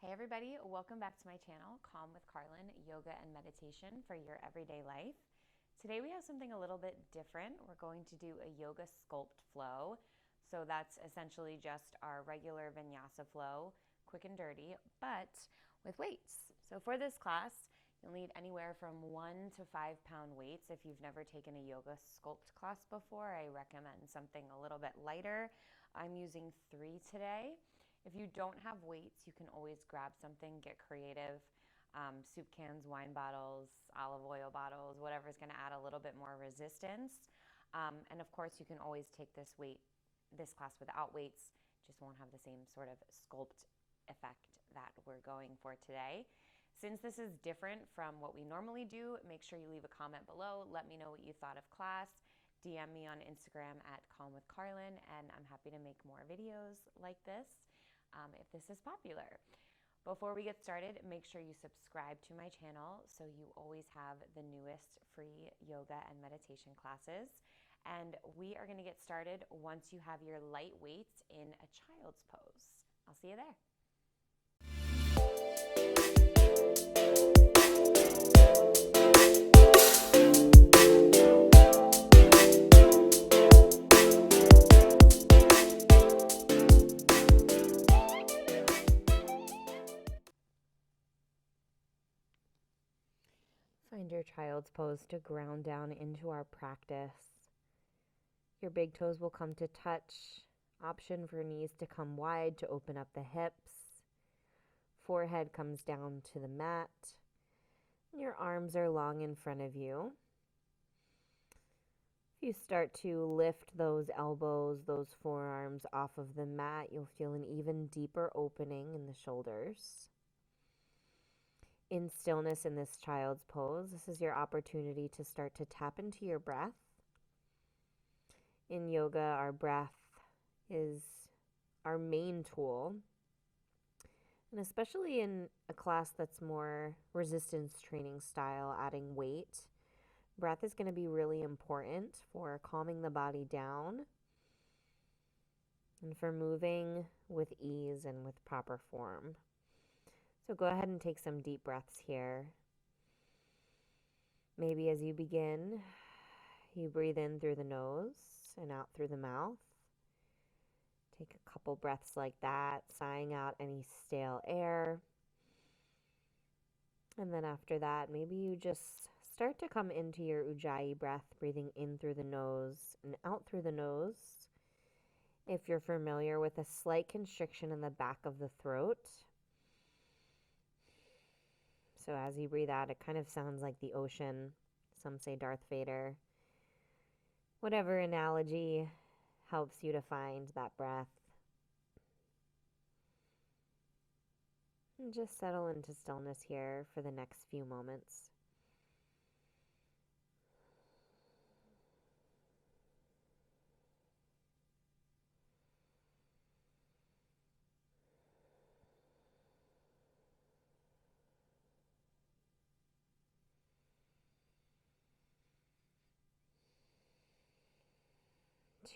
Hey everybody, welcome back to my channel, Calm with Carlin, Yoga and Meditation for your everyday life. Today we have something a little bit different. We're going to do a yoga sculpt flow. So that's essentially just our regular vinyasa flow, quick and dirty, but with weights. So for this class, you'll need anywhere from 1 to 5 pound weights. If you've never taken a yoga sculpt class before, I recommend something a little bit lighter. I'm using 3 today. If you don't have weights, you can always grab something, get creative. Soup cans, wine bottles, olive oil bottles, whatever's going to add a little bit more resistance. And of course, you can always take this class without weights, just won't have the same sort of sculpt effect that we're going for today. Since this is different from what we normally do, make sure you leave a comment below. Let me know what you thought of class. DM me on Instagram at Calm with Carlin, and I'm happy to make more videos like this if this is popular. Before we get started, make sure you subscribe to my channel so you always have the newest free yoga and meditation classes. And we are going to get started once you have your light weights in a child's pose. I'll see you there. Find your child's pose to ground down into our practice. Your big toes will come to touch. Option for knees to come wide to open up the hips. Forehead comes down to the mat. Your arms are long in front of you. If you start to lift those elbows, those forearms off of the mat, you'll feel an even deeper opening in the shoulders. In stillness in this child's pose, this is your opportunity to start to tap into your breath. In yoga, our breath is our main tool. And especially in a class that's more resistance training style, adding weight, breath is going to be really important for calming the body down and for moving with ease and with proper form. So go ahead and take some deep breaths here. Maybe as you begin, you breathe in through the nose and out through the mouth. Take a couple breaths like that, sighing out any stale air. And then after that, maybe you just start to come into your Ujjayi breath, breathing in through the nose and out through the nose. If you're familiar with a slight constriction in the back of the throat. So as you breathe out, it kind of sounds like the ocean. Some say Darth Vader. Whatever analogy helps you to find that breath. And just settle into stillness here for the next few moments.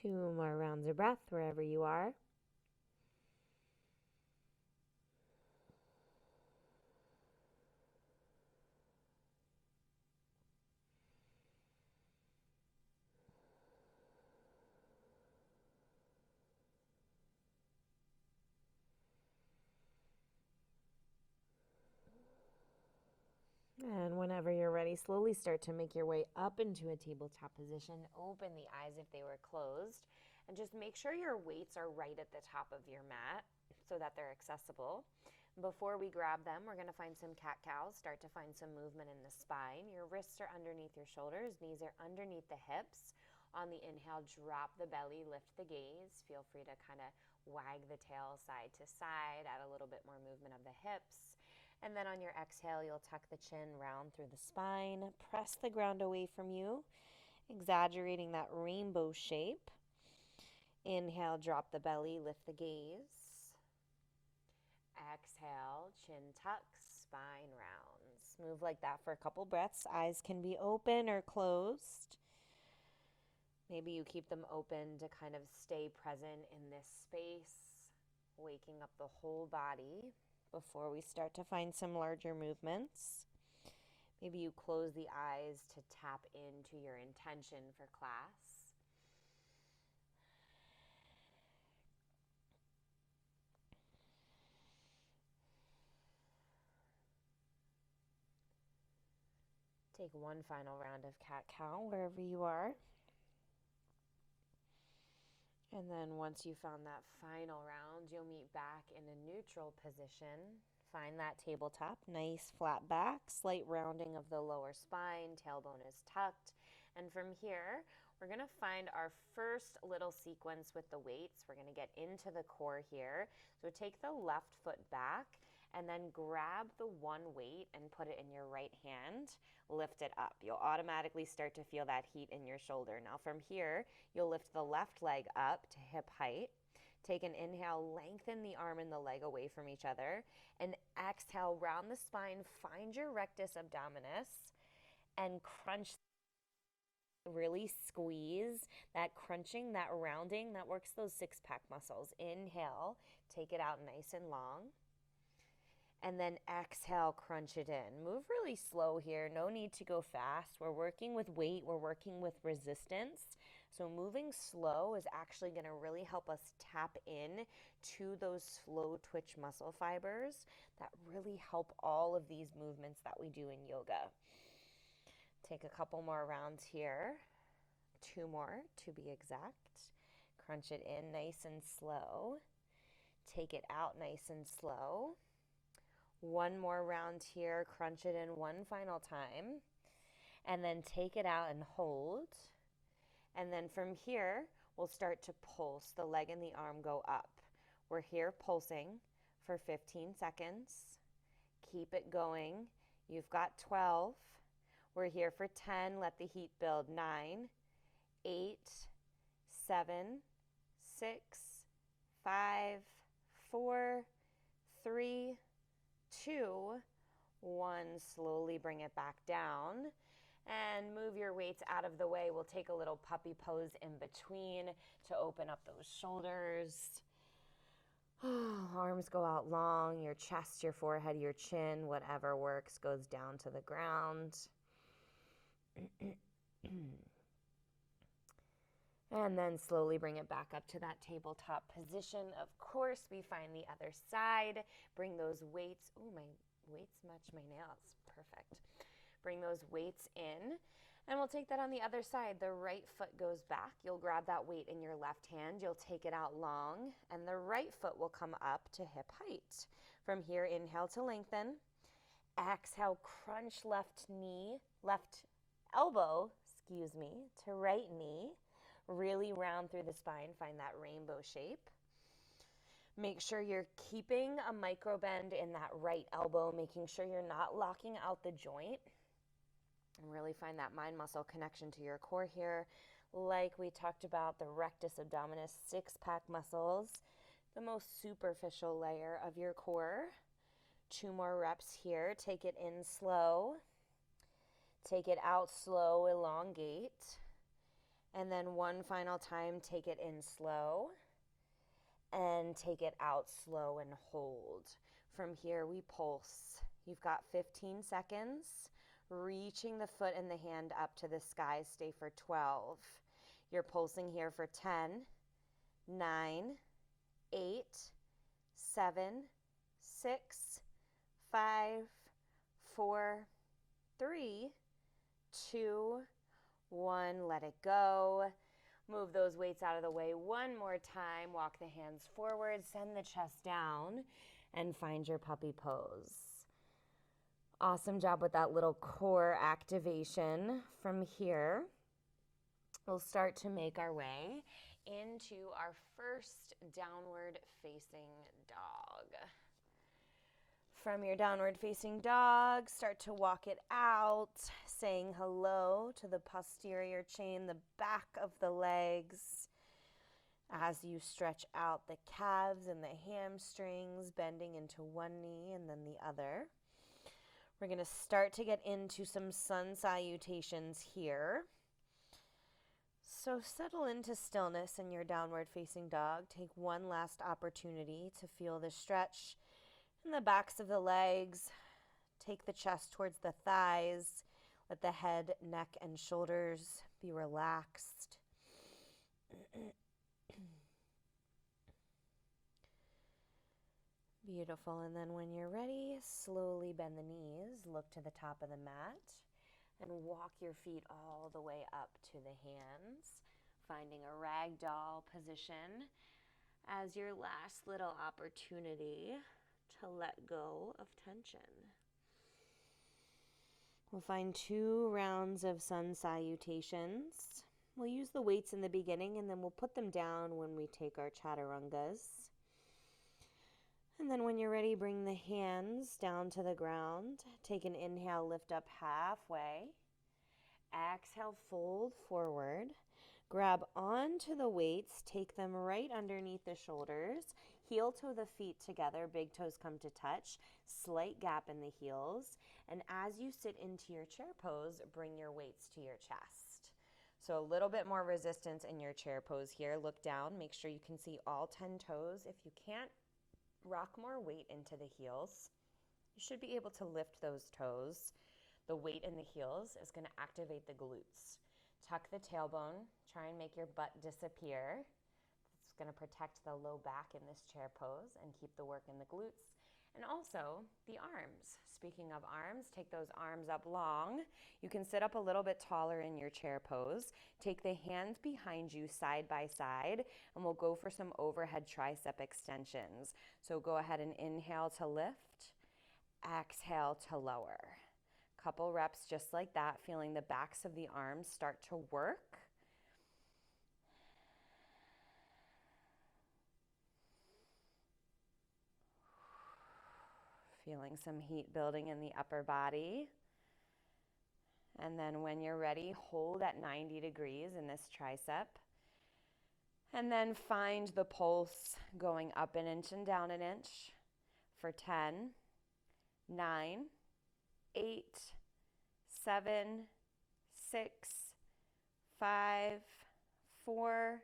Two more rounds of breath wherever you are. And whenever you're ready, slowly start to make your way up into a tabletop position. Open the eyes if they were closed. And just make sure your weights are right at the top of your mat so that they're accessible. Before we grab them, we're going to find some cat-cows. Start to find some movement in the spine. Your wrists are underneath your shoulders. Knees are underneath the hips. On the inhale, drop the belly, lift the gaze. Feel free to kind of wag the tail side to side, add a little bit more movement of the hips. And then on your exhale, you'll tuck the chin round through the spine, press the ground away from you, exaggerating that rainbow shape. Inhale, drop the belly, lift the gaze. Exhale, chin tucks, spine rounds. Move like that for a couple breaths. Eyes can be open or closed. Maybe you keep them open to kind of stay present in this space, waking up the whole body. before we start to find some larger movements. Maybe you close the eyes to tap into your intention for class. Take one final round of cat-cow wherever you are. And then once you found that final round, you'll meet back in a neutral position. Find that tabletop, nice flat back, slight rounding of the lower spine, tailbone is tucked. And from here, we're going to find our first little sequence with the weights. We're going to get into the core here. So take the left foot back and then grab the one weight and put it in your right hand. Lift it up. You'll automatically start to feel that heat in your shoulder. Now from here, you'll lift the left leg up to hip height. Take an inhale, lengthen the arm and the leg away from each other. And exhale, round the spine, find your rectus abdominis and crunch. Really squeeze that crunching, that rounding, that works those six-pack muscles. Inhale, take it out nice and long. And then exhale, crunch it in. Move really slow here. No need to go fast. We're working with weight. We're working with resistance. So moving slow is actually going to really help us tap in to those slow twitch muscle fibers that really help all of these movements that we do in yoga. Take a couple more rounds here. 2 more to be exact. Crunch it in nice and slow. Take it out nice and slow. 1 more round here, crunch it in one final time, and then take it out and hold. And then from here, we'll start to pulse. The leg and the arm go up. We're here pulsing for 15 seconds. Keep it going. You've got 12. We're here for 10. Let the heat build. 9, 8, 7, 6, 5, 4, 3, 2, 1. Slowly bring it back down and move your weights out of the way. We'll take a little puppy pose in between to open up those shoulders. Arms go out long, your chest, your forehead, your chin, whatever works goes down to the ground. And then slowly bring it back up to that tabletop position. Of course, we find the other side. Bring those weights. Oh, my weights match my nails. Perfect. Bring those weights in. And we'll take that on the other side. The right foot goes back. You'll grab that weight in your left hand. You'll take it out long. And the right foot will come up to hip height. From here, inhale to lengthen. Exhale, crunch left elbow, to right knee. Really round through the spine, find that rainbow shape. Make sure you're keeping a micro bend in that right elbow, making sure you're not locking out the joint. And really find that mind muscle connection to your core here. Like we talked about, the rectus abdominis, 6-pack muscles, the most superficial layer of your core. 2 more reps here. Take it in slow. Take it out slow, elongate. And then one final time, take it in slow and take it out slow and hold. From here, we pulse. You've got 15 seconds, reaching the foot and the hand up to the sky. Stay for 12. You're pulsing here for 10, 9, 8, 7, 6, 5, 4, 3, 2, 1, let it go. Move those weights out of the way one more time. Walk the hands forward, send the chest down, and find your puppy pose. Awesome job with that little core activation. From here, we'll start to make our way into our first downward facing dog. From your downward facing dog, start to walk it out, saying hello to the posterior chain, the back of the legs, as you stretch out the calves and the hamstrings, bending into one knee and then the other. We're going to start to get into some sun salutations here. So settle into stillness in your downward facing dog. Take one last opportunity to feel the stretch And the backs of the legs. Take the chest towards the thighs. Let the head, neck, and shoulders be relaxed. Beautiful. And then when you're ready, slowly bend the knees, look to the top of the mat, and walk your feet all the way up to the hands, finding a ragdoll position as your last little opportunity to let go of tension. We'll find 2 rounds of sun salutations. We'll use the weights in the beginning, and then we'll put them down when we take our chaturangas. And then when you're ready, bring the hands down to the ground. Take an inhale, lift up halfway. Exhale, fold forward. Grab onto the weights, take them right underneath the shoulders. Heel toe the feet together, big toes come to touch. Slight gap in the heels. And as you sit into your chair pose, bring your weights to your chest. So a little bit more resistance in your chair pose here. Look down, make sure you can see all 10 toes. If you can't, rock more weight into the heels. You should be able to lift those toes. The weight in the heels is going to activate the glutes. Tuck the tailbone, try and make your butt disappear. It's going to protect the low back in this chair pose and keep the work in the glutes. And also the arms. Speaking of arms, take those arms up long. You can sit up a little bit taller in your chair pose. Take the hands behind you side by side, and we'll go for some overhead tricep extensions. So go ahead and inhale to lift, exhale to lower. Couple reps just like that, feeling the backs of the arms start to work. Feeling some heat building in the upper body. And then when you're ready, hold at 90 degrees in this tricep. And then find the pulse going up an inch and down an inch for 10, 9, 8, 7, 6, 5, 4,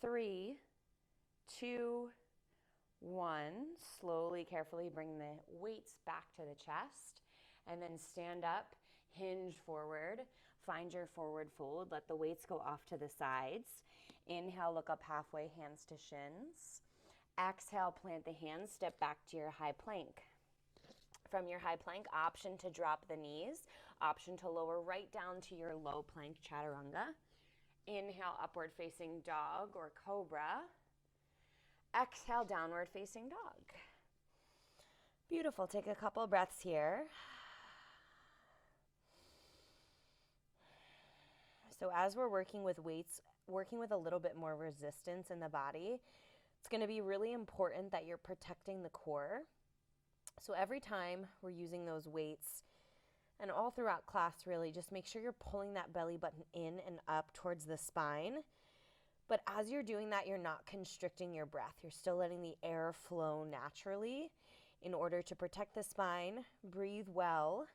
3, 2, 1. Slowly, carefully bring the weights back to the chest and then stand up, hinge forward, find your forward fold, let the weights go off to the sides. Inhale, look up halfway, hands to shins. Exhale, plant the hands, step back to your high plank. From your high plank, option to drop the knees, option to lower right down to your low plank chaturanga. Inhale, upward facing dog or cobra. Exhale, downward facing dog. Beautiful. Take a couple breaths here. So as we're working with weights, working with a little bit more resistance in the body, it's going to be really important that you're protecting the core. So every time we're using those weights, and all throughout class really, just make sure you're pulling that belly button in and up towards the spine. But as you're doing that, you're not constricting your breath. You're still letting the air flow naturally in order to protect the spine, breathe well,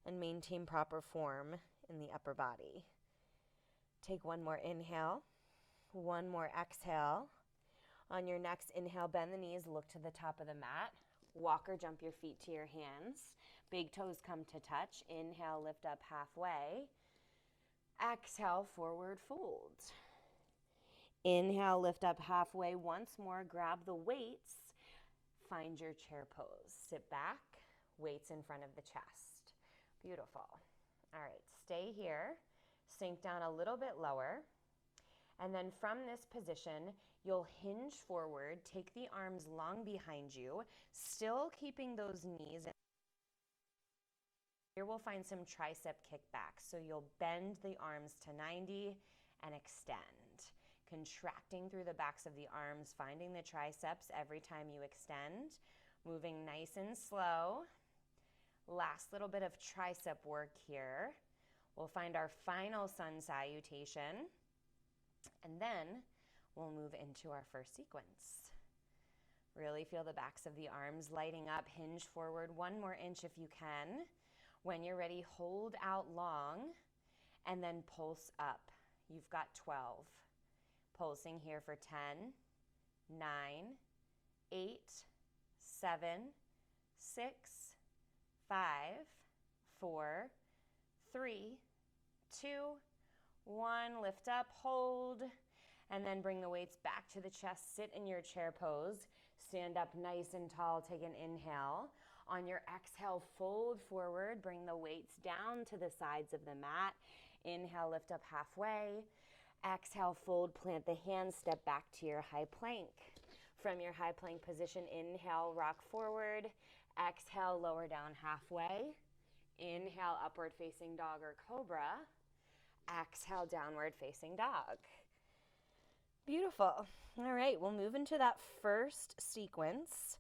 and maintain proper form in the upper body. Take one more inhale, one more exhale. On your next inhale, bend the knees, look to the top of the mat. Walk or jump your feet to your hands. Big toes come to touch. Inhale, lift up halfway. Exhale, forward fold. Inhale, lift up halfway. Once more, grab the weights. Find your chair pose. Sit back, weights in front of the chest. Beautiful. All right, stay here. Sink down a little bit lower. And then from this position, you'll hinge forward, take the arms long behind you, still keeping those knees. Here we'll find some tricep kickbacks. So you'll bend the arms to 90 and extend. Contracting through the backs of the arms, finding the triceps every time you extend. Moving nice and slow. Last little bit of tricep work here. We'll find our final sun salutation. And then we'll move into our first sequence. Really feel the backs of the arms lighting up. Hinge forward 1 more inch if you can. When you're ready, hold out long and then pulse up. You've got 12. Pulsing here for 10, 9, 8, 7, 6, 5, 4, 3, 2, 1. Lift up, hold, and then bring the weights back to the chest. Sit in your chair pose. Stand up nice and tall. Take an inhale. On your exhale, fold forward. Bring the weights down to the sides of the mat. Inhale, lift up halfway. Exhale, fold, plant the hands, step back to your high plank. From your high plank position, inhale, rock forward. Exhale, lower down halfway. Inhale, upward facing dog or cobra. Exhale, downward facing dog. Beautiful. All right, we'll move into that first sequence.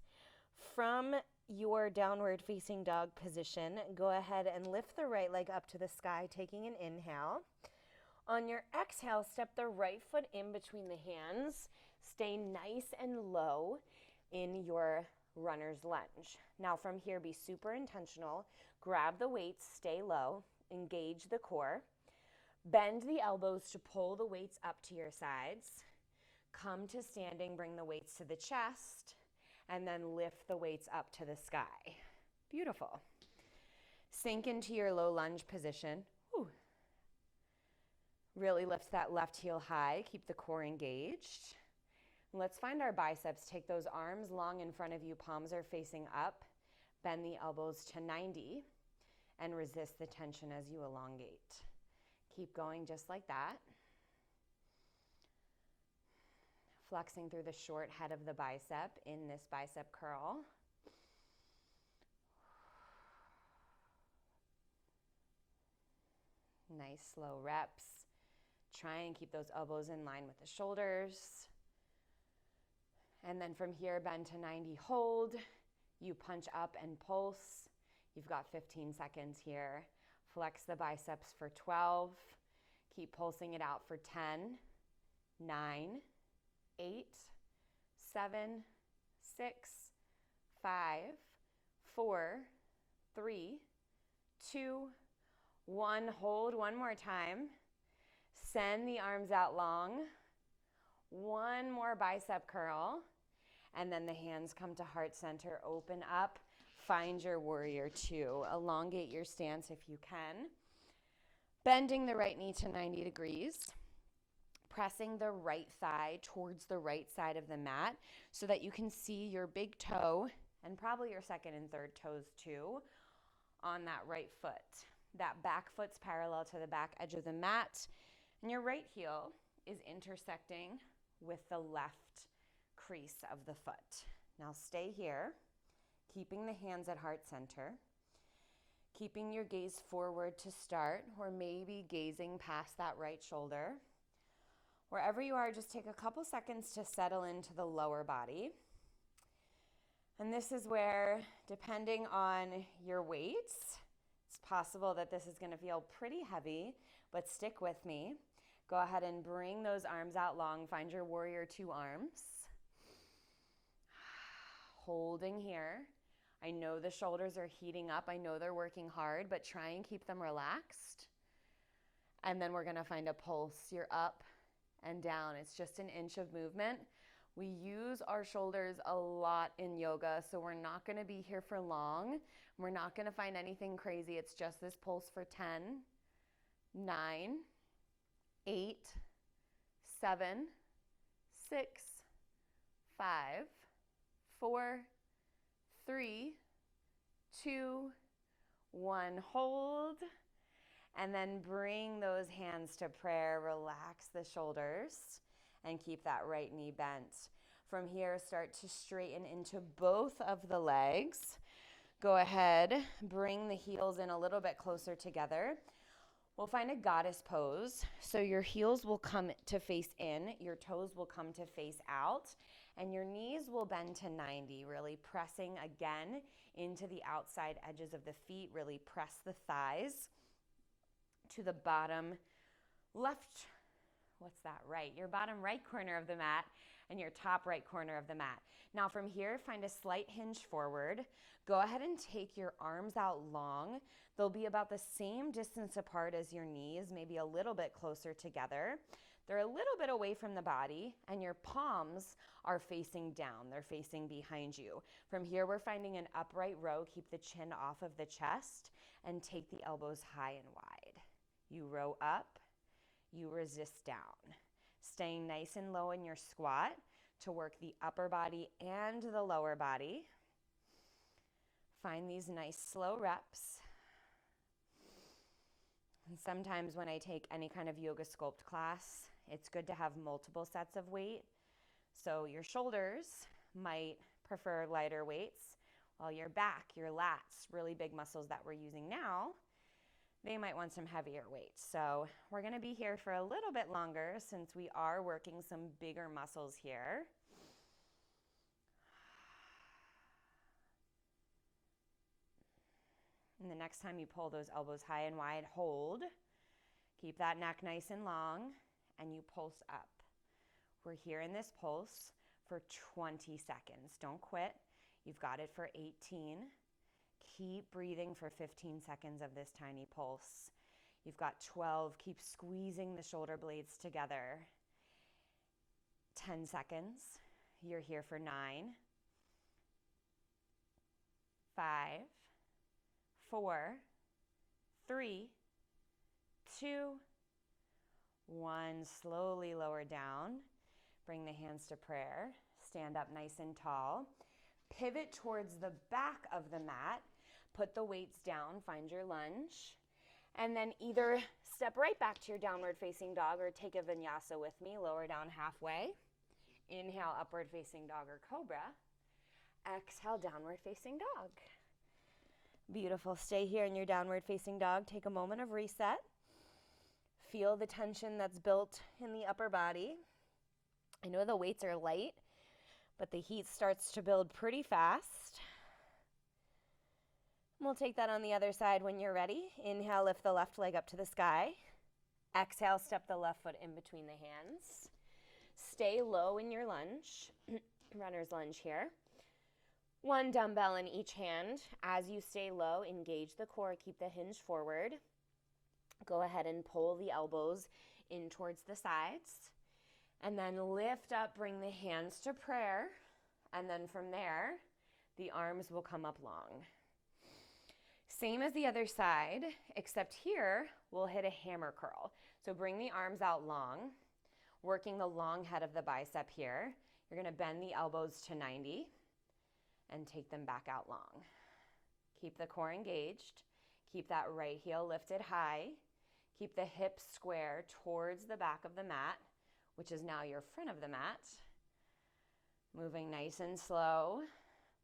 From your downward facing dog position, go ahead and lift the right leg up to the sky, taking an inhale. On your exhale, step the right foot in between the hands. Stay nice and low in your runner's lunge. Now from here, be super intentional. Grab the weights, stay low, engage the core. Bend the elbows to pull the weights up to your sides. Come to standing, bring the weights to the chest, and then lift the weights up to the sky. Beautiful. Sink into your low lunge position. Whew. Really lift that left heel high. Keep the core engaged. Let's find our biceps. Take those arms long in front of you. Palms are facing up. Bend the elbows to 90 and resist the tension as you elongate. Keep going just like that. Flexing through the short head of the bicep in this bicep curl. Nice slow reps. Try and keep those elbows in line with the shoulders. And then from here, bend to 90, hold. You punch up and pulse. You've got 15 seconds here. Flex the biceps for 12. Keep pulsing it out for 10, 9, 8, 7, 6, 5, 4, 3, 2, 1. Hold one more time. Send the arms out long. One more bicep curl. And then the hands come to heart center. Open up. Find your warrior two. Elongate your stance if you can. Bending the right knee to 90 degrees. Pressing the right thigh towards the right side of the mat so that you can see your big toe and probably your second and third toes too on that right foot. That back foot's parallel to the back edge of the mat, and your right heel is intersecting with the left crease of the foot. Now stay here, keeping the hands at heart center, keeping your gaze forward to start, or maybe gazing past that right shoulder. Wherever you are, just take a couple seconds to settle into the lower body. And this is where, depending on your weights, it's possible that this is going to feel pretty heavy, but stick with me. Go ahead and bring those arms out long. Find your warrior two arms. Holding here. I know the shoulders are heating up. I know they're working hard, but try and keep them relaxed. And then we're going to find a pulse. You're up and down. It's just an inch of movement. We use our shoulders a lot in yoga, so we're not going to be here for long. We're not going to find anything crazy. It's just this pulse for 10, 9, 8, 7, 6, 5, 4, 3, 2, 1. Hold. And then bring those hands to prayer. Relax the shoulders and keep that right knee bent. From here, start to straighten into both of the legs. Go ahead, bring the heels in a little bit closer together. We'll find a goddess pose. So your heels will come to face in, your toes will come to face out, and your knees will bend to 90, really pressing again into the outside edges of the feet. Really press the thighs to the bottom left, right? Your bottom right corner of the mat and your top right corner of the mat. Now from here, find a slight hinge forward. Go ahead and take your arms out long. They'll be about the same distance apart as your knees, maybe a little bit closer together. They're a little bit away from the body, and your palms are facing down. They're facing behind you. From here, we're finding an upright row. Keep the chin off of the chest and take the elbows high and wide. You row up, you resist down. Staying nice and low in your squat to work the upper body and the lower body. Find these nice slow reps. And sometimes when I take any kind of yoga sculpt class, it's good to have multiple sets of weight. So your shoulders might prefer lighter weights, while your back, your lats, really big muscles that we're using now, they might want some heavier weights. So we're gonna be here for a little bit longer since we are working some bigger muscles here. And the next time you pull those elbows high and wide, hold. Keep that neck nice and long, and you pulse up. We're here in this pulse for 20 seconds. Don't quit. You've got it for 18. Keep breathing for 15 seconds of this tiny pulse. You've got 12. Keep squeezing the shoulder blades together. 10 seconds. You're here for 9, 5, 4, 3, 2, 1. Slowly lower down. Bring the hands to prayer. Stand up nice and tall. Pivot towards the back of the mat. Put the weights down. Find your lunge. And then either step right back to your downward facing dog or take a vinyasa with me. Lower down halfway. Inhale, upward facing dog or cobra. Exhale, downward facing dog. Beautiful. Stay here in your downward facing dog. Take a moment of reset. Feel the tension that's built in the upper body. I know the weights are light, but the heat starts to build pretty fast. We'll take that on the other side when you're ready. Inhale, lift the left leg up to the sky. Exhale, step the left foot in between the hands. Stay low in your lunge. Runner's lunge here. 1 dumbbell in each hand. As you stay low, engage the core, keep the hinge forward. Go ahead and pull the elbows in towards the sides. And then lift up, bring the hands to prayer. And then from there, the arms will come up long. Same as the other side, except here, we'll hit a hammer curl. So bring the arms out long, working the long head of the bicep here. You're gonna bend the elbows to 90 and take them back out long. Keep the core engaged. Keep that right heel lifted high. Keep the hips square towards the back of the mat, which is now your front of the mat. Moving nice and slow,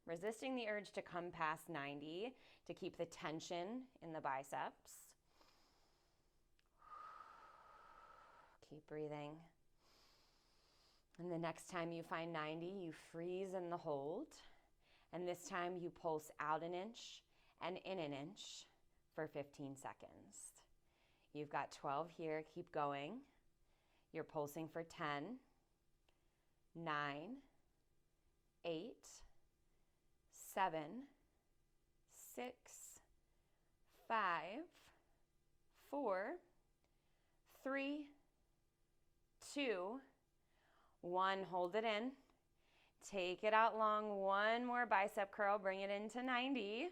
resisting the urge to come past 90 to keep the tension in the biceps. Keep breathing. And the next time you find 90, you freeze in the hold. And this time you pulse out an inch and in an inch for 15 seconds. You've got 12 here, keep going. You're pulsing for 10, 9, 8, 7, 6, 5, 4, 3, 2, 1. Hold it in. Take it out long. 1 more bicep curl. Bring it into 90.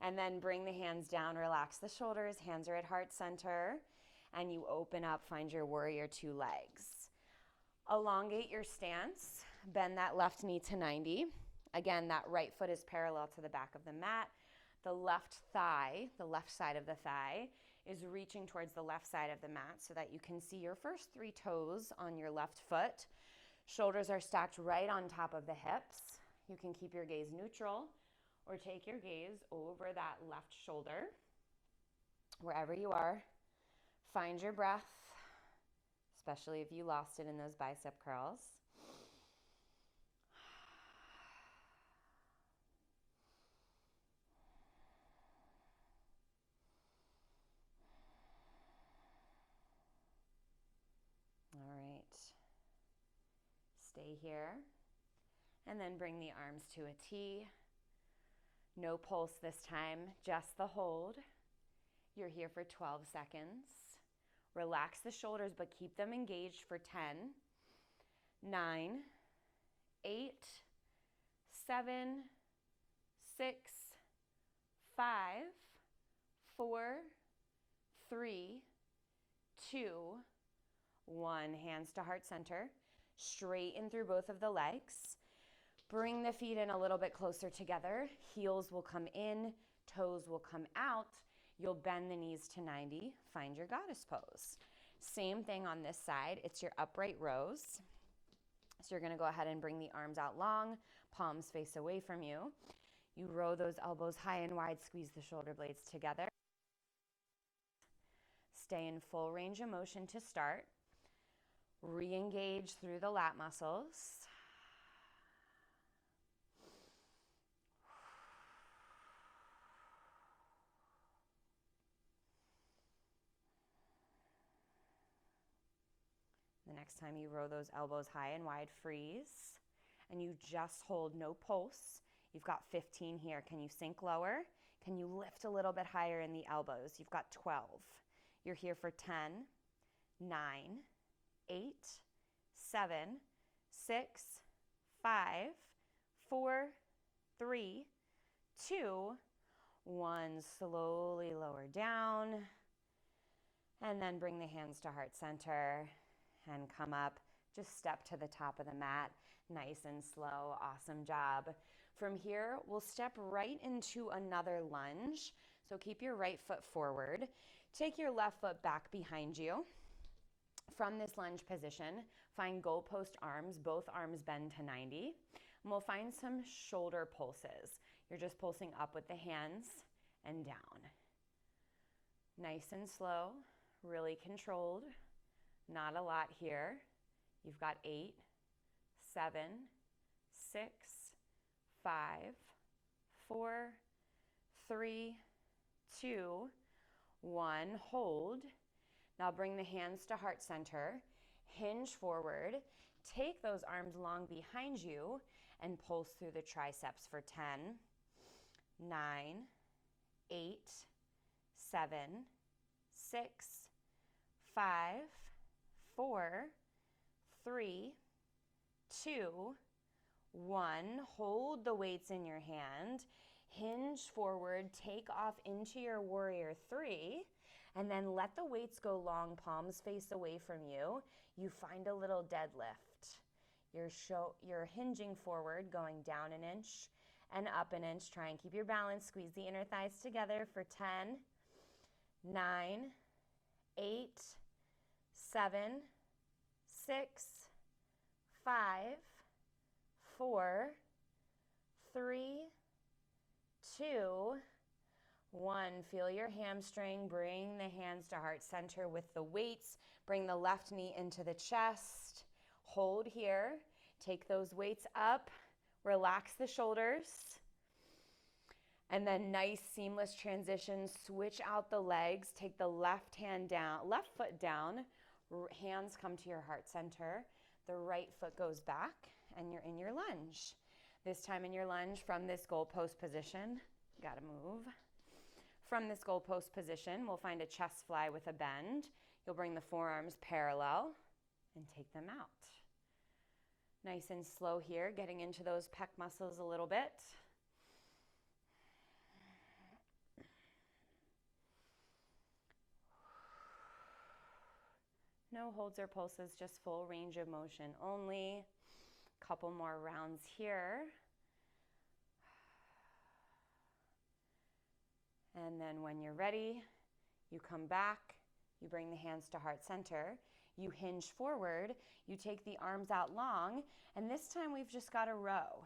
And then bring the hands down. Relax the shoulders. Hands are at heart center. And you open up. Find your warrior 2 legs. Elongate your stance. Bend that left knee to 90. Again, that right foot is parallel to the back of the mat. The left thigh, the left side of the thigh, is reaching towards the left side of the mat so that you can see your first 3 toes on your left foot. Shoulders are stacked right on top of the hips. You can keep your gaze neutral or take your gaze over that left shoulder. Wherever you are, find your breath, especially if you lost it in those bicep curls. All right. Stay here. And then bring the arms to a T. No pulse this time, just the hold. You're here for 12 seconds. Relax the shoulders, but keep them engaged for 10, 9, 8, 7, 6, 5, 4, 3, 2, 1. Hands to heart center. Straighten through both of the legs. Bring the feet in a little bit closer together. Heels will come in, toes will come out. You'll bend the knees to 90. Find your goddess pose. Same thing on this side. It's your upright rows. So you're going to go ahead and bring the arms out long, palms face away from you. You row those elbows high and wide, squeeze the shoulder blades together. Stay in full range of motion to start. Re-engage through the lat muscles. The next time you row those elbows high and wide, freeze. And you just hold, no pulse. You've got 15 here. Can you sink lower? Can you lift a little bit higher in the elbows? You've got 12. You're here for 10, 9, 8, 7, 6, 5, 4, 3, 2, 1. Slowly lower down. And then bring the hands to heart center and come up. Just step to the top of the mat. Nice and slow. Awesome job. From here, we'll step right into another lunge. So keep your right foot forward. Take your left foot back behind you. From this lunge position, find goalpost arms. Both arms bend to 90. And we'll find some shoulder pulses. You're just pulsing up with the hands and down. Nice and slow, really controlled. Not a lot here. You've got 8, 7, 6, 5, 4, 3, 2, 1. Hold. Now bring the hands to heart center. Hinge forward. Take those arms long behind you and pulse through the triceps for 10, 9, 8, 7, 6, 5, 4, 3, 2, 1. Hold the weights in your hand. Hinge forward, take off into your warrior 3, and then let the weights go long, palms face away from you. You find a little deadlift. You're hinging forward, going down an inch and up an inch. Try and keep your balance. Squeeze the inner thighs together for 10, 9, 8, 7, 6, 5, 4, 3, 2, 1. Feel your hamstring. Bring the hands to heart center with the weights. Bring the left knee into the chest. Hold here. Take those weights up. Relax the shoulders. And then nice seamless transition. Switch out the legs. Take the left foot down. Hands come to your heart center. The right foot goes back and you're in your lunge. This time in your lunge from this goalpost position, gotta move. From this goalpost position, we'll find a chest fly with a bend. You'll bring the forearms parallel and take them out. Nice and slow here, getting into those pec muscles a little bit. No holds or pulses, just full range of motion only. Couple more rounds here. And then when you're ready, you come back, you bring the hands to heart center, you hinge forward, you take the arms out long, and this time we've just got a row.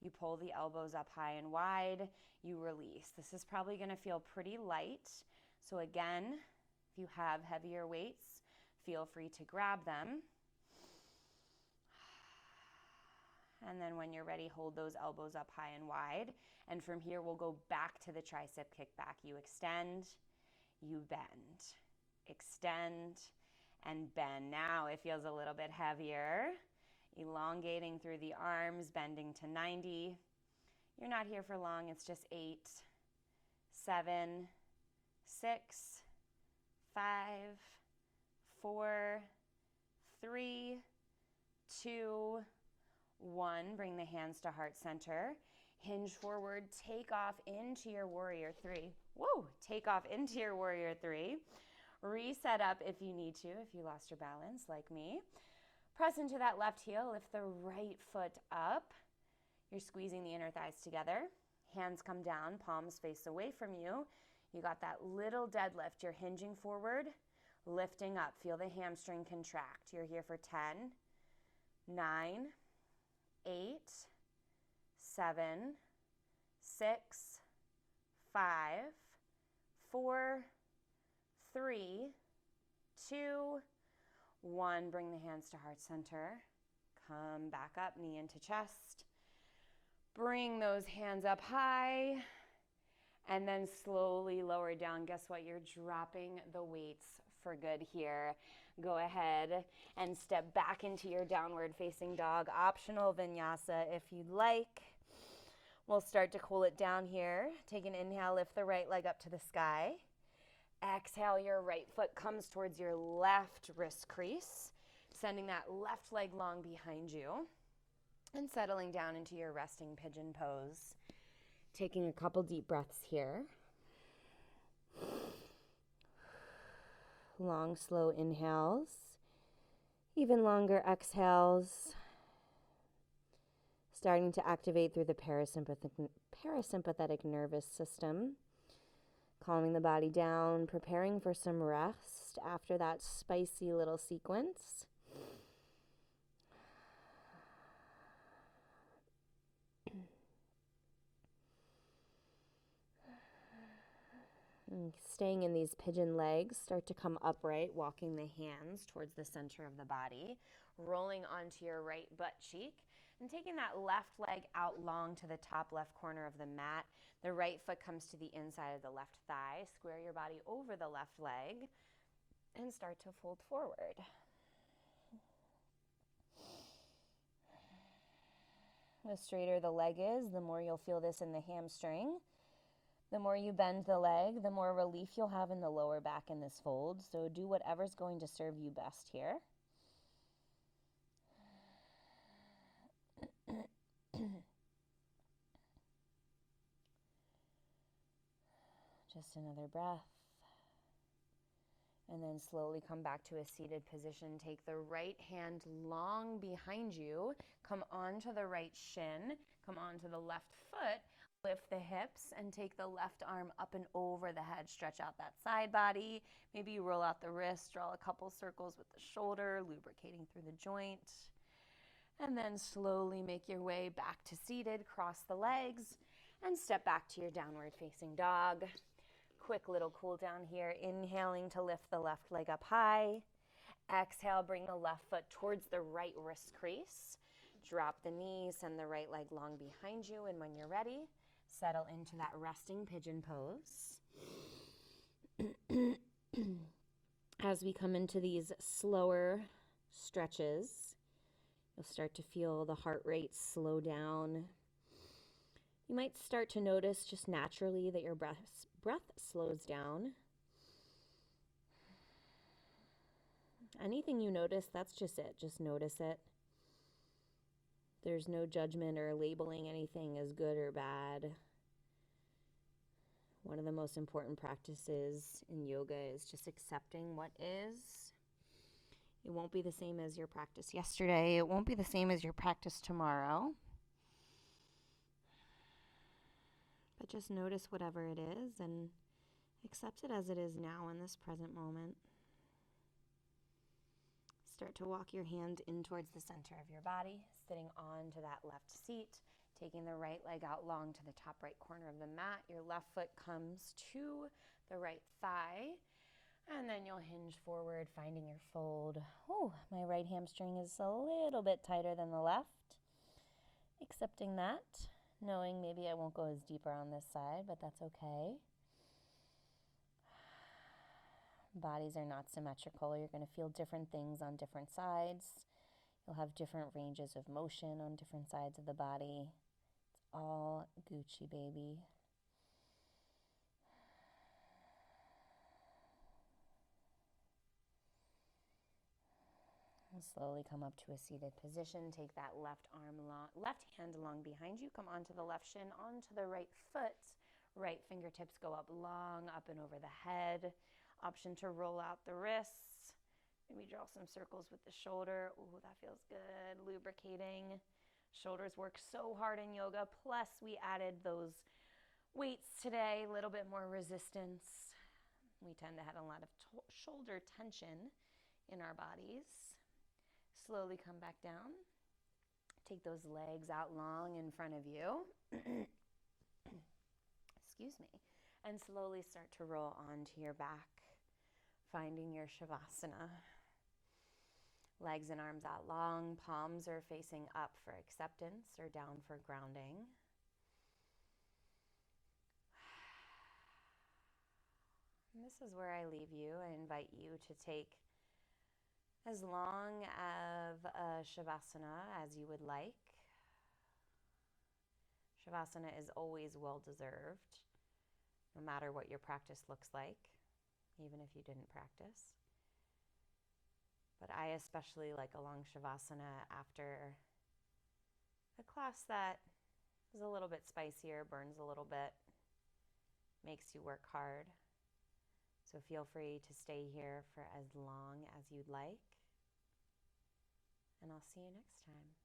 You pull the elbows up high and wide, you release. This is probably gonna feel pretty light. So again, if you have heavier weights, feel free to grab them. And then when you're ready, hold those elbows up high and wide. And from here, we'll go back to the tricep kickback. You extend, you bend, extend, and bend. Now it feels a little bit heavier. Elongating through the arms, bending to 90. You're not here for long. It's just 8, 7, 6, 5, 4, 3, 2, 1. Bring the hands to heart center. Hinge forward, take off into your warrior 3. Whoa, take off into your warrior 3. Reset up if you need to, if you lost your balance like me. Press into that left heel, lift the right foot up. You're squeezing the inner thighs together. Hands come down, palms face away from you. You got that little deadlift. You're hinging forward, lifting up. Feel the hamstring contract. You're here for 10, 9, 8, 7, 6, 5, 4, 3, 2, 1. Bring the hands to heart center. Come back up, knee into chest. Bring those hands up high. And then slowly lower down. Guess what? You're dropping the weights for good here. Go ahead and step back into your downward facing dog. Optional vinyasa if you'd like. We'll start to cool it down here. Take an inhale, lift the right leg up to the sky. Exhale, your right foot comes towards your left wrist crease, sending that left leg long behind you and settling down into your resting pigeon pose. Taking a couple deep breaths here. Long, slow inhales. Even longer exhales. Starting to activate through the parasympathetic nervous system. Calming the body down, preparing for some rest after that spicy little sequence. Staying in these pigeon legs, start to come upright, walking the hands towards the center of the body, rolling onto your right butt cheek, and taking that left leg out long to the top left corner of the mat. The right foot comes to the inside of the left thigh. Square your body over the left leg and start to fold forward. The straighter the leg is, the more you'll feel this in the hamstring. The more you bend the leg, the more relief you'll have in the lower back in this fold. So do whatever's going to serve you best here. Just another breath. And then slowly come back to a seated position. Take the right hand long behind you. Come onto the right shin. Come onto the left foot. Lift the hips and take the left arm up and over the head. Stretch out that side body. Maybe you roll out the wrist, draw a couple circles with the shoulder, lubricating through the joint. And then slowly make your way back to seated. Cross the legs and step back to your downward facing dog. Quick little cool down here. Inhaling to lift the left leg up high. Exhale, bring the left foot towards the right wrist crease. Drop the knee, send the right leg long behind you, and when you're ready, settle into that resting pigeon pose. As we come into these slower stretches, you'll start to feel the heart rate slow down. You might start to notice just naturally that your breath slows down. Anything you notice, that's just it. Just notice it. There's no judgment or labeling anything as good or bad. One of the most important practices in yoga is just accepting what is. It won't be the same as your practice yesterday. It won't be the same as your practice tomorrow. But just notice whatever it is and accept it as it is now in this present moment. Start to walk your hand in towards the center of your body, sitting onto that left seat, taking the right leg out long to the top right corner of the mat. Your left foot comes to the right thigh, and then you'll hinge forward, finding your fold. Oh, my right hamstring is a little bit tighter than the left. Accepting that, knowing maybe I won't go as deeper on this side, but that's okay. Bodies are not symmetrical. You're going to feel different things on different sides. You'll have different ranges of motion on different sides of the body. It's all Gucci, baby. And slowly come up to a seated position. Take that left hand along behind you. Come onto the left shin, onto the right foot. Right fingertips go up long, up and over the head. Option to roll out the wrists. Maybe draw some circles with the shoulder. Ooh, that feels good. Lubricating. Shoulders work so hard in yoga. Plus, we added those weights today, a little bit more resistance. We tend to have a lot of shoulder tension in our bodies. Slowly come back down. Take those legs out long in front of you. Excuse me. And slowly start to roll onto your back, finding your Shavasana. Legs and arms out long. Palms are facing up for acceptance or down for grounding. And this is where I leave you. I invite you to take as long of a Shavasana as you would like. Shavasana is always well-deserved, no matter what your practice looks like, even if you didn't practice. But I especially like a long Shavasana after a class that is a little bit spicier, burns a little bit, makes you work hard. So feel free to stay here for as long as you'd like. And I'll see you next time.